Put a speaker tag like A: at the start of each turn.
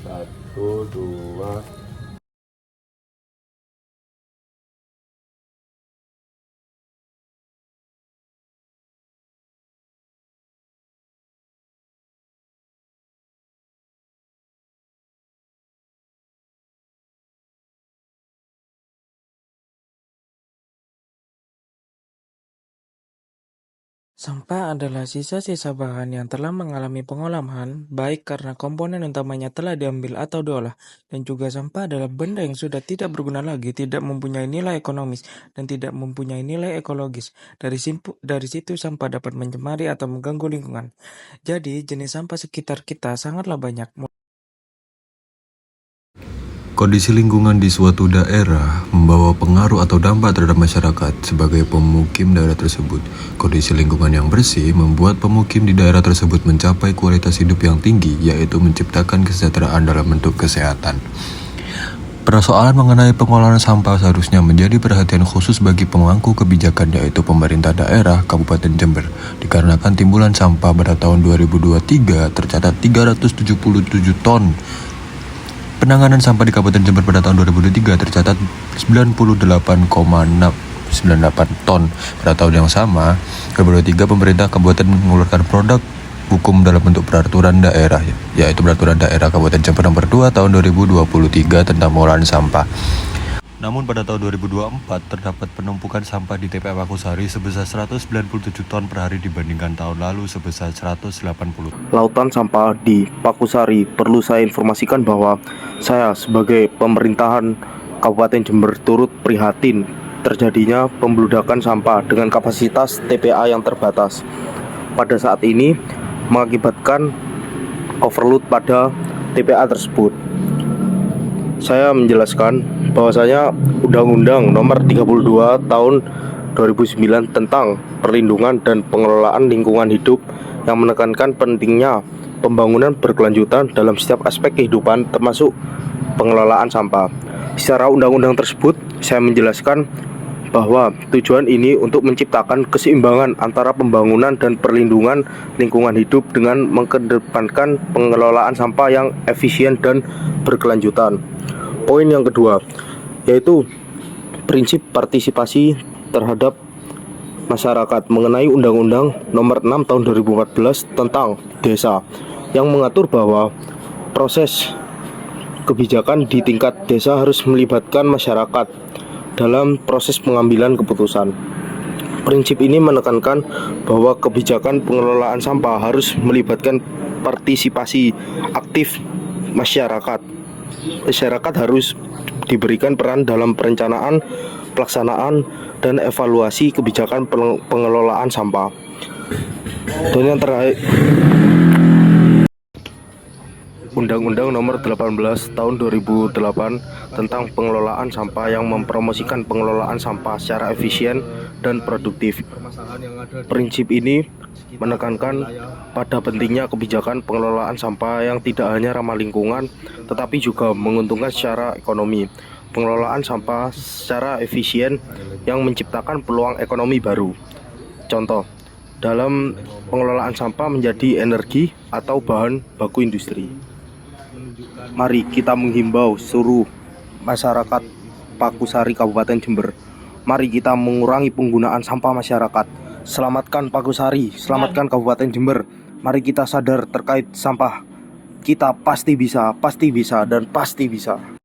A: Satu, dua.
B: Sampah adalah sisa-sisa bahan yang telah mengalami pengolahan, baik karena komponen utamanya telah diambil atau diolah, dan juga sampah adalah benda yang sudah tidak berguna lagi, tidak mempunyai nilai ekonomis, dan tidak mempunyai nilai ekologis. Dari situ sampah dapat mencemari atau mengganggu lingkungan. Jadi, jenis sampah sekitar kita sangatlah banyak.
C: Kondisi lingkungan di suatu daerah membawa pengaruh atau dampak terhadap masyarakat sebagai pemukim daerah tersebut. Kondisi lingkungan yang bersih membuat pemukim di daerah tersebut mencapai kualitas hidup yang tinggi, yaitu menciptakan kesejahteraan dalam bentuk kesehatan. Persoalan mengenai pengolahan sampah seharusnya menjadi perhatian khusus bagi pemangku kebijakan, yaitu pemerintah daerah Kabupaten Jember. Dikarenakan timbulan sampah pada tahun 2023 tercatat 377 ton. Penanganan sampah di Kabupaten Jember pada tahun 2023 tercatat 98,98 ton. Pada tahun yang sama, 2023 pemerintah kabupaten mengeluarkan produk hukum dalam bentuk peraturan daerah, yaitu Peraturan Daerah Kabupaten Jember nomor 2 tahun 2023 tentang pengolahan sampah. Namun pada tahun 2024 terdapat penumpukan sampah di TPA Pakusari sebesar 197 ton per hari dibandingkan tahun lalu sebesar 180.
D: Lautan sampah di Pakusari. Perlu saya informasikan bahwa saya sebagai pemerintahan Kabupaten Jember turut prihatin terjadinya pembludakan sampah dengan kapasitas TPA yang terbatas. Pada saat ini mengakibatkan overload pada TPA tersebut. Saya menjelaskan bahwasanya Undang-Undang Nomor 32 Tahun 2009 tentang Perlindungan dan Pengelolaan Lingkungan Hidup yang menekankan pentingnya pembangunan berkelanjutan dalam setiap aspek kehidupan termasuk pengelolaan sampah. Secara undang-undang tersebut, saya menjelaskan bahwa tujuan ini untuk menciptakan keseimbangan antara pembangunan dan perlindungan lingkungan hidup dengan mengedepankan pengelolaan sampah yang efisien dan berkelanjutan. Poin yang kedua, yaitu prinsip partisipasi terhadap masyarakat mengenai Undang-Undang Nomor 6 Tahun 2014 tentang Desa yang mengatur bahwa proses kebijakan di tingkat desa harus melibatkan masyarakat dalam proses pengambilan keputusan. Prinsip ini menekankan bahwa kebijakan pengelolaan sampah harus melibatkan partisipasi aktif masyarakat. Masyarakat harus diberikan peran dalam perencanaan, pelaksanaan, dan evaluasi kebijakan pengelolaan sampah. Dan yang terakhir, Undang-Undang Nomor 18 Tahun 2008 tentang pengelolaan sampah yang mempromosikan pengelolaan sampah secara efisien dan produktif. Prinsip ini menekankan pada pentingnya kebijakan pengelolaan sampah yang tidak hanya ramah lingkungan, tetapi juga menguntungkan secara ekonomi. Pengelolaan sampah secara efisien yang menciptakan peluang ekonomi baru. Contoh, dalam pengelolaan sampah menjadi energi atau bahan baku industri. Mari kita menghimbau seluruh masyarakat Pakusari Kabupaten Jember. Mari kita mengurangi penggunaan sampah masyarakat. Selamatkan Pakusari, selamatkan Kabupaten Jember. Mari kita sadar terkait sampah. Kita pasti bisa, dan pasti bisa.